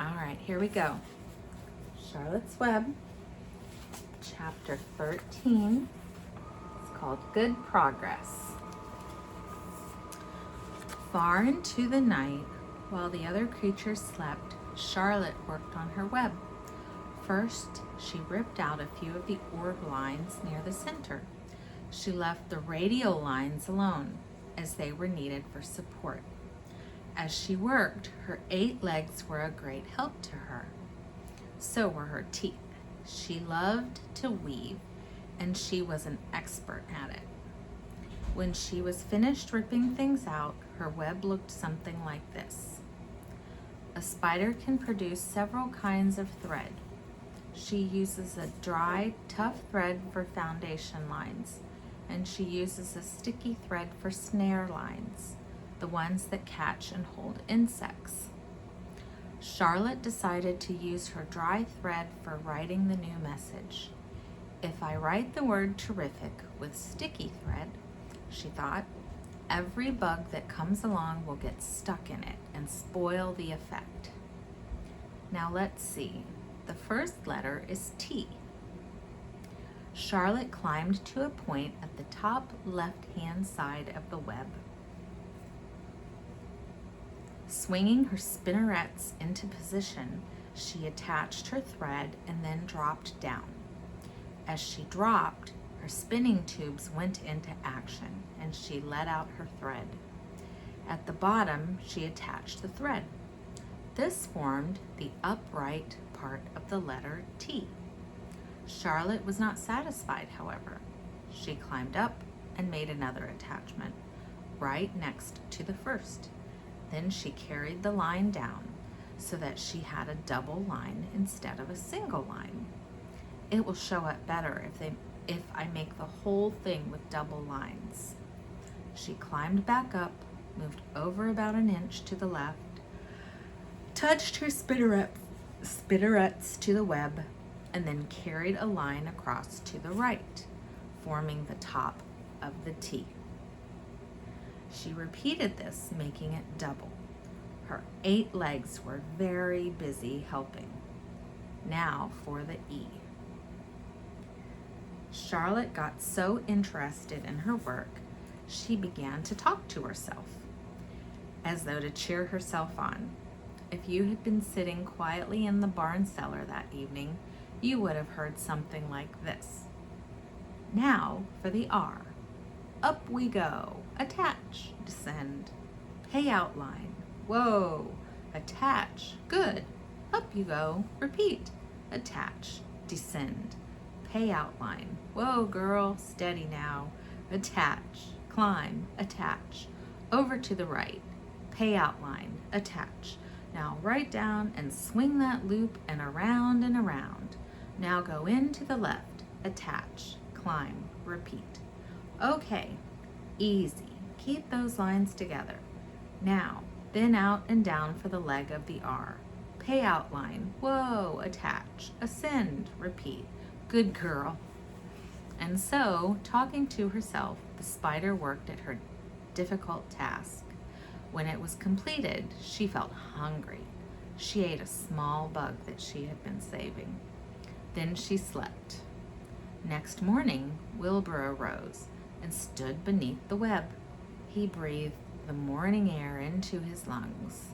All right, here we go. Charlotte's Web, chapter 13. It's called Good Progress. Far into the night, while the other creatures slept, Charlotte worked on her web. First, she ripped out a few of the orb lines near the center. She left the radial lines alone, as they were needed for support. As she worked, her 8 legs were a great help to her. So were her teeth. She loved to weave, and she was an expert at it. When she was finished ripping things out, her web looked something like this. A spider can produce several kinds of thread. She uses a dry, tough thread for foundation lines, and she uses a sticky thread for snare lines, the ones that catch and hold insects. Charlotte decided to use her dry thread for writing the new message. If I write the word terrific with sticky thread, she thought, every bug that comes along will get stuck in it and spoil the effect. Now let's see. The first letter is T. Charlotte climbed to a point at the top left-hand side of the web. Swinging her spinnerets into position, she attached her thread and then dropped down. As she dropped, her spinning tubes went into action and she let out her thread. At the bottom, she attached the thread. This formed the upright part of the letter T. Charlotte was not satisfied, however. She climbed up and made another attachment, right next to the first. Then she carried the line down so that she had a double line instead of a single line. It will show up better if I make the whole thing with double lines. She climbed back up, moved over about an inch to the left, touched her spinnerets to the web, and then carried a line across to the right, forming the top of the T. She repeated this, making it double. Her 8 legs were very busy helping. Now for the E. Charlotte got so interested in her work, she began to talk to herself, as though to cheer herself on. If you had been sitting quietly in the barn cellar that evening, you would have heard something like this. Now for the R. Up we go. Attach, descend. Pay outline. Whoa. Attach. Good. Up you go. Repeat. Attach, descend. Pay outline. Whoa, girl. Steady now. Attach. Climb. Attach. Over to the right. Pay outline. Attach. Now right down and swing that loop and around and around. Now go into the left. Attach. Climb. Repeat. Okay. Easy. Keep those lines together. Now, then out and down for the leg of the R. Pay outline. Whoa. Attach. Ascend. Repeat. Good girl. And so, talking to herself, the spider worked at her difficult task. When it was completed, she felt hungry. She ate a small bug that she had been saving. Then she slept. Next morning, Wilbur arose and stood beneath the web. He breathed the morning air into his lungs.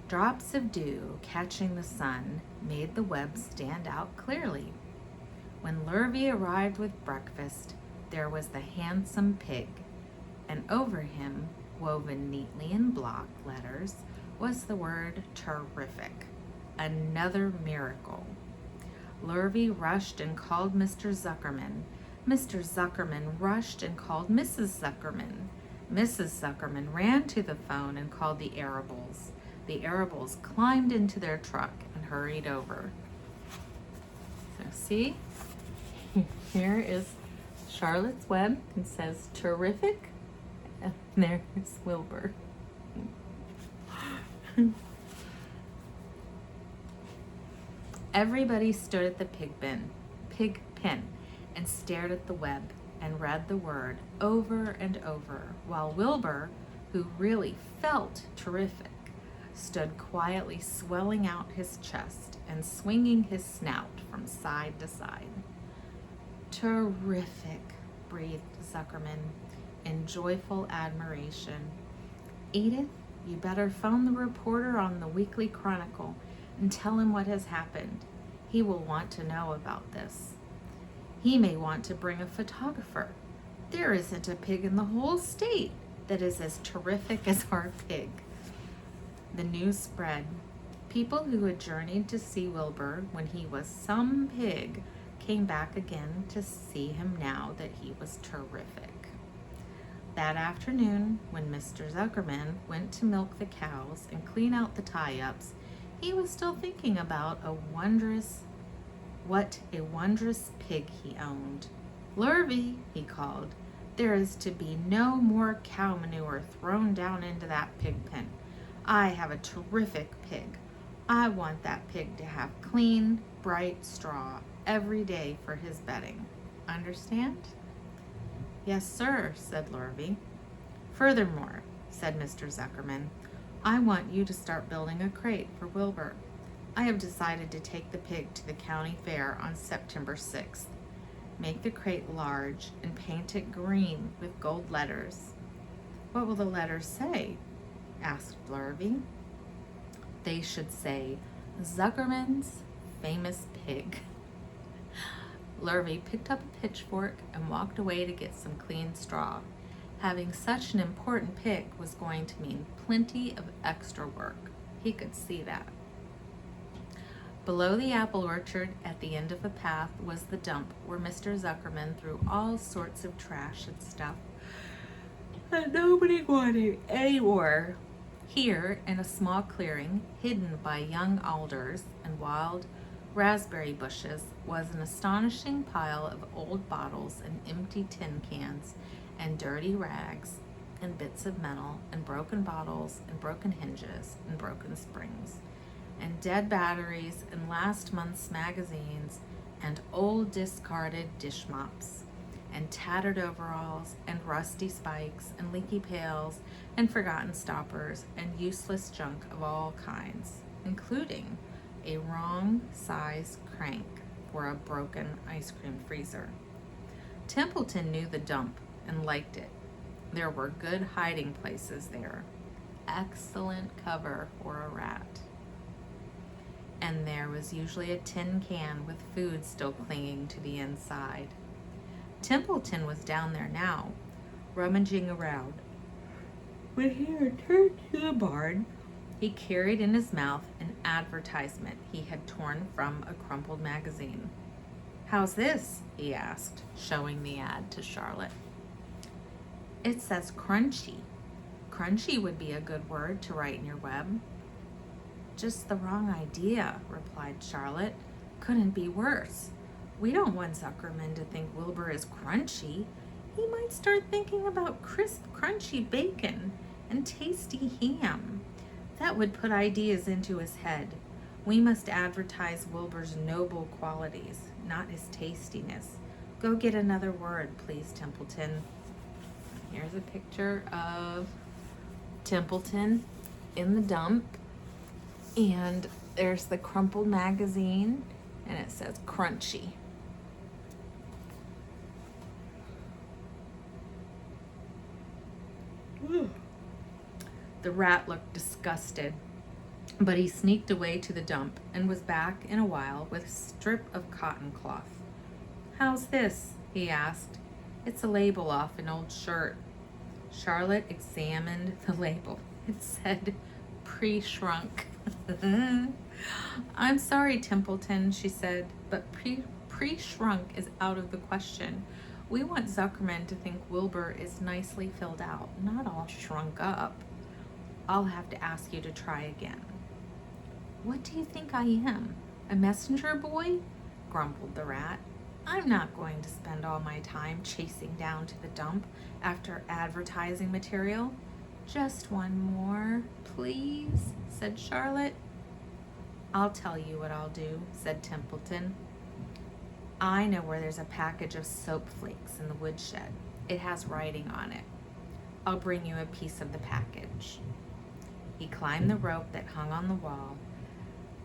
Drops of dew catching the sun made the web stand out clearly. When Lurvy arrived with breakfast, there was the handsome pig, and over him, woven neatly in block letters, was the word terrific. Another miracle. Lurvy rushed and called Mr. Zuckerman. Mr. Zuckerman rushed and called Mrs. Zuckerman. Mrs. Zuckerman ran to the phone and called the Arables. The Arables climbed into their truck and hurried over. So see, here is Charlotte's Web. It says terrific, and there's Wilbur. Everybody stood at the pig pen and stared at the web and read the word over and over, while Wilbur, who really felt terrific, stood quietly swelling out his chest and swinging his snout from side to side. "Terrific," breathed Zuckerman in joyful admiration. "Edith, you better phone the reporter on the Weekly Chronicle and tell him what has happened. He will want to know about this. He may want to bring a photographer. There isn't a pig in the whole state that is as terrific as our pig." The news spread. People who had journeyed to see Wilbur when he was some pig came back again to see him now that he was terrific. That afternoon, when Mr. Zuckerman went to milk the cows and clean out the tie-ups, he was still thinking about what a wondrous pig he owned. "Lurvy," he called, "there is to be no more cow manure thrown down into that pig pen. I have a terrific pig. I want that pig to have clean, bright straw every day for his bedding. Understand?" "Yes, sir," said Lurvy. "Furthermore," said Mr. Zuckerman, "I want you to start building a crate for Wilbur. I have decided to take the pig to the county fair on September 6th. Make the crate large and paint it green with gold letters." "What will the letters say?" asked Lurvy. "They should say, 'Zuckerman's famous pig.'" Lurvy picked up a pitchfork and walked away to get some clean straw. Having such an important pig was going to mean plenty of extra work. He could see that. Below the apple orchard, at the end of a path, was the dump where Mr. Zuckerman threw all sorts of trash and stuff that nobody wanted anymore. Here, in a small clearing, hidden by young alders and wild raspberry bushes, was an astonishing pile of old bottles and empty tin cans and dirty rags and bits of metal and broken bottles and broken hinges and broken springs and dead batteries and last month's magazines and old discarded dish mops and tattered overalls and rusty spikes and leaky pails and forgotten stoppers and useless junk of all kinds, including a wrong size crank for a broken ice cream freezer. Templeton knew the dump and liked it. There were good hiding places there. Excellent cover for a rat. And there was usually a tin can with food still clinging to the inside. Templeton was down there now, rummaging around. When he returned to the barn, he carried in his mouth an advertisement he had torn from a crumpled magazine. "How's this?" he asked, showing the ad to Charlotte. "It says crunchy. Crunchy would be a good word to write in your web." "Just the wrong idea," replied Charlotte. "Couldn't be worse. We don't want Zuckerman to think Wilbur is crunchy. He might start thinking about crisp, crunchy bacon and tasty ham. That would put ideas into his head. We must advertise Wilbur's noble qualities, not his tastiness. Go get another word, please, Templeton." Here's a picture of Templeton in the dump, and there's the crumpled magazine, and it says crunchy. The rat looked disgusted, but he sneaked away to the dump and was back in a while with a strip of cotton cloth. "How's this?" he asked. "It's a label off an old shirt." Charlotte examined the label. It said pre-shrunk. "I'm sorry, Templeton," she said, "but pre-shrunk is out of the question. We want Zuckerman to think Wilbur is nicely filled out, not all shrunk up. I'll have to ask you to try again." "What do you think I am? A messenger boy?" grumbled the rat. "I'm not going to spend all my time chasing down to the dump after advertising material." "Just one more, please," said Charlotte. "I'll tell you what I'll do," said Templeton. "I know where there's a package of soap flakes in the woodshed. It has writing on it. I'll bring you a piece of the package." He climbed the rope that hung on the wall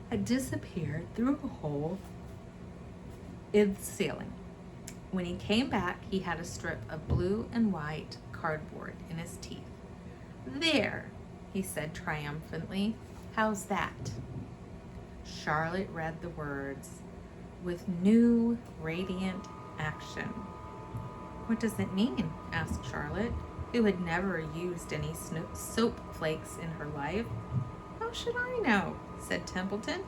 and disappeared through a hole in the ceiling. When he came back, he had a strip of blue and white cardboard in his teeth. "There," he said triumphantly. "How's that?" Charlotte read the words, "with new radiant action." "What does it mean?" asked Charlotte, who had never used any soap flakes in her life. "How should I know?" said Templeton.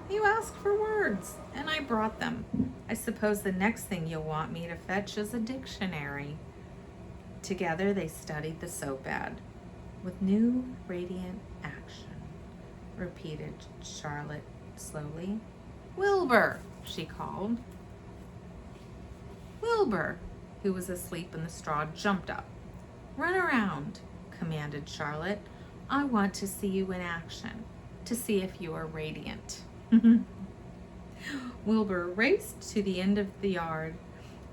"You asked for words, and I brought them. I suppose the next thing you'll want me to fetch is a dictionary." Together they studied the soap ad. "With new radiant action," repeated Charlotte slowly. "Wilbur," she called. Wilbur, who was asleep in the straw, jumped up. "Run around," commanded Charlotte. "I want to see you in action, to see if you are radiant." Wilbur raced to the end of the yard.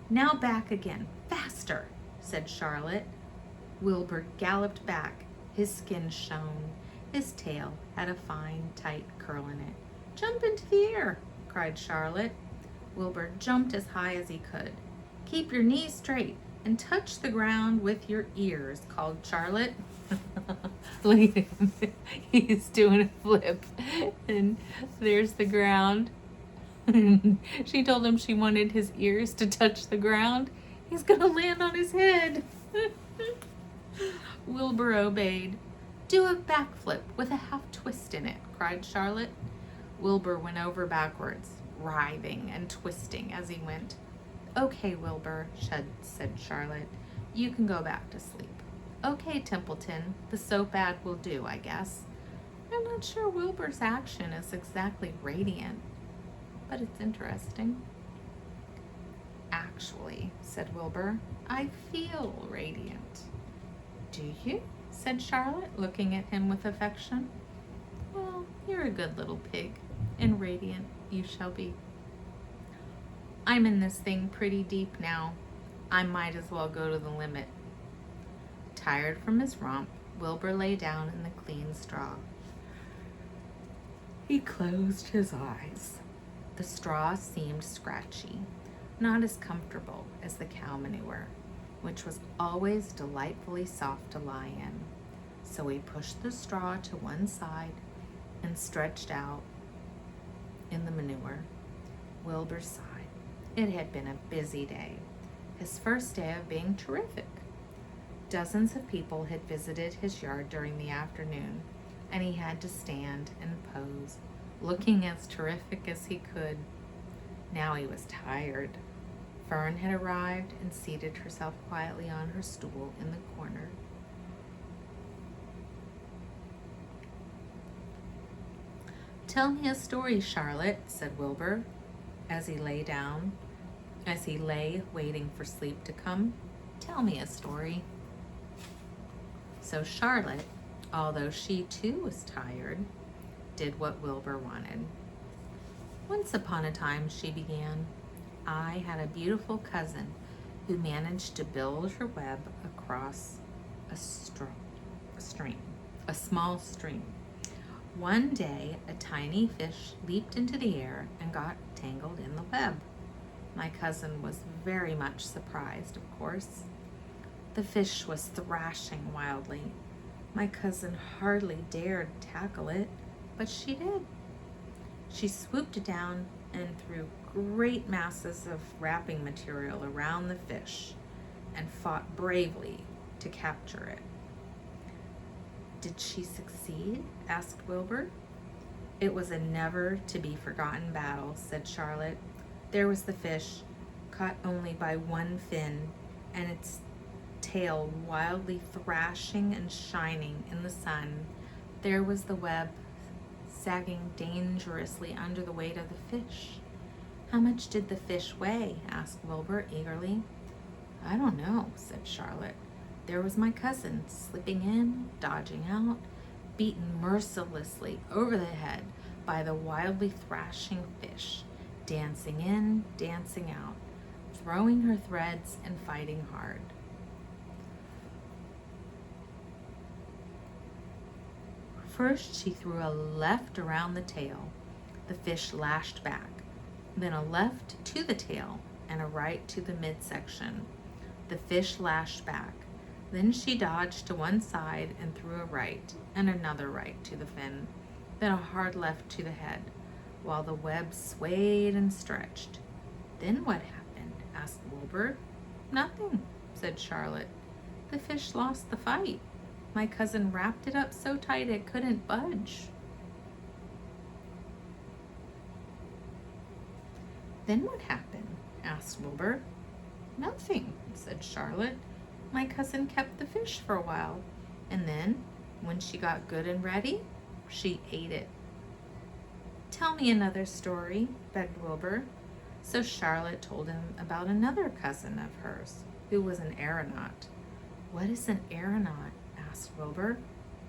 "Now back again, faster," said Charlotte. Wilbur galloped back. His skin shone. His tail had a fine, tight curl in it. "Jump into the air," cried Charlotte. Wilbur jumped as high as he could. "Keep your knees straight and touch the ground with your ears," called Charlotte. Look at him. He's doing a flip. And there's the ground. She told him she wanted his ears to touch the ground. He's going to land on his head. Wilbur obeyed. "Do a backflip with a half twist in it," cried Charlotte. Wilbur went over backwards, writhing and twisting as he went. "Okay, Wilbur," said Charlotte. "You can go back to sleep." "Okay, Templeton, the soap ad will do, I guess." "I'm not sure Wilbur's action is exactly radiant, but it's interesting." "Actually," said Wilbur, "I feel radiant." "Do you?" said Charlotte, looking at him with affection. "Well, you're a good little pig, and radiant you shall be." "I'm in this thing pretty deep now. I might as well go to the limit." Tired from his romp, Wilbur lay down in the clean straw. He closed his eyes. The straw seemed scratchy, not as comfortable as the cow manure, which was always delightfully soft to lie in. So he pushed the straw to one side and stretched out in the manure. Wilbur sighed. It had been a busy day, his first day of being terrific. Dozens of people had visited his yard during the afternoon, and he had to stand and pose, looking as terrific as he could. Now he was tired. Fern had arrived and seated herself quietly on her stool in the corner. "Tell me a story, Charlotte," said Wilbur, as he lay waiting for sleep to come. "Tell me a story." So Charlotte, although she too was tired, did what Wilbur wanted. "Once upon a time," she began, "I had a beautiful cousin who managed to build her web across a small stream. One day, a tiny fish leaped into the air and got tangled in the web. My cousin was very much surprised, of course. The fish was thrashing wildly. My cousin hardly dared tackle it, but she did. She swooped down and threw great masses of wrapping material around the fish and fought bravely to capture it." "Did she succeed?" asked Wilbur. "It was a never-to-be-forgotten battle," said Charlotte. "There was the fish, caught only by one fin, and its tail wildly thrashing and shining in the sun. There was the web sagging dangerously under the weight of the fish." "How much did the fish weigh?" asked Wilbur eagerly. "I don't know," said Charlotte. "There was my cousin, slipping in, dodging out, beaten mercilessly over the head by the wildly thrashing fish, dancing in, dancing out, throwing her threads and fighting hard." First, she threw a left around the tail. The fish lashed back. Then a left to the tail and a right to the midsection. The fish lashed back. Then she dodged to one side and threw a right and another right to the fin. Then a hard left to the head, while the web swayed and stretched. Then what happened? Asked Wilbur. Nothing, said Charlotte. The fish lost the fight. My cousin wrapped it up so tight it couldn't budge. Then what happened? Asked Wilbur. Nothing, said Charlotte. My cousin kept the fish for a while, and then, when she got good and ready, she ate it. Tell me another story, begged Wilbur. So Charlotte told him about another cousin of hers, who was an aeronaut. What is an aeronaut? Asked Wilbur.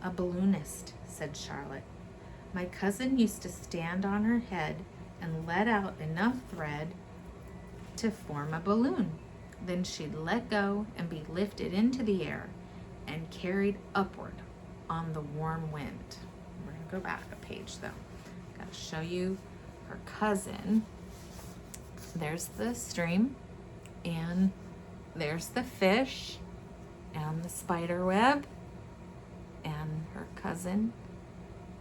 A balloonist, said Charlotte. My cousin used to stand on her head and let out enough thread to form a balloon. Then she'd let go and be lifted into the air and carried upward on the warm wind. We're going to go back a page though. Got to show you her cousin. There's the stream, and there's the fish and the spider web and her cousin,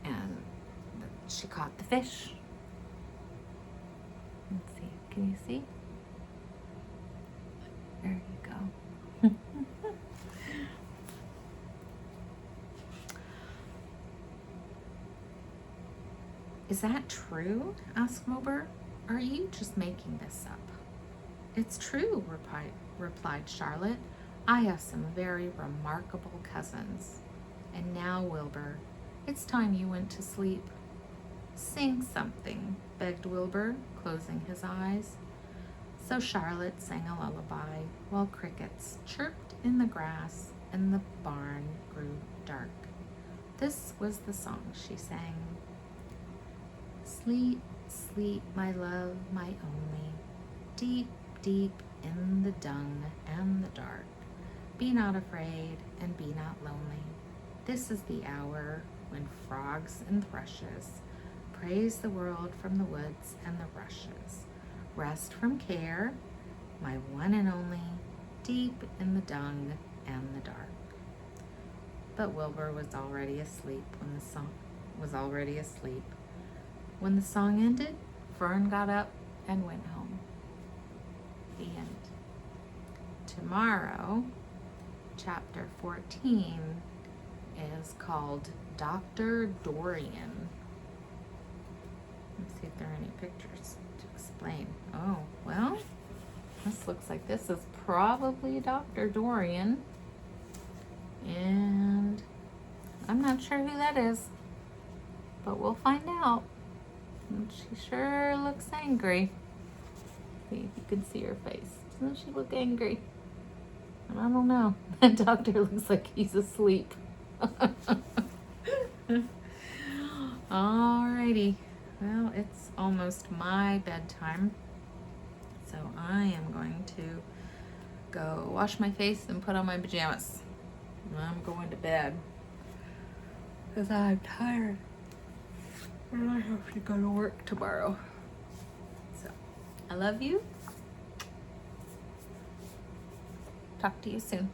and she caught the fish. Let's see, can you see? There you go. Is that true? Asked Wilbur. Are you just making this up? It's true, replied Charlotte. I have some very remarkable cousins. And now, Wilbur, it's time you went to sleep. Sing something, begged Wilbur, closing his eyes. So Charlotte sang a lullaby while crickets chirped in the grass and the barn grew dark. This was the song she sang. Sleep, sleep, my love, my only, deep, deep in the dung and the dark. Be not afraid and be not lonely. This is the hour when frogs and thrushes praise the world from the woods and the rushes. Rest from care, my one and only, deep in the dung and the dark. But Wilbur was already asleep when the song ended. Fern got up and went home. The end. Tomorrow, chapter 14 is called Dr. Dorian. Let's see if there are any pictures to explain. Oh, well, this looks like this is probably Dr. Dorian. And I'm not sure who that is, but we'll find out. And she sure looks angry. See if you can see her face. Doesn't she look angry? I don't know. That doctor looks like he's asleep. Alrighty. Well, it's almost my bedtime. So I am going to go wash my face and put on my pajamas. I'm going to bed because I'm tired and I have to go to work tomorrow. So I love you. Talk to you soon.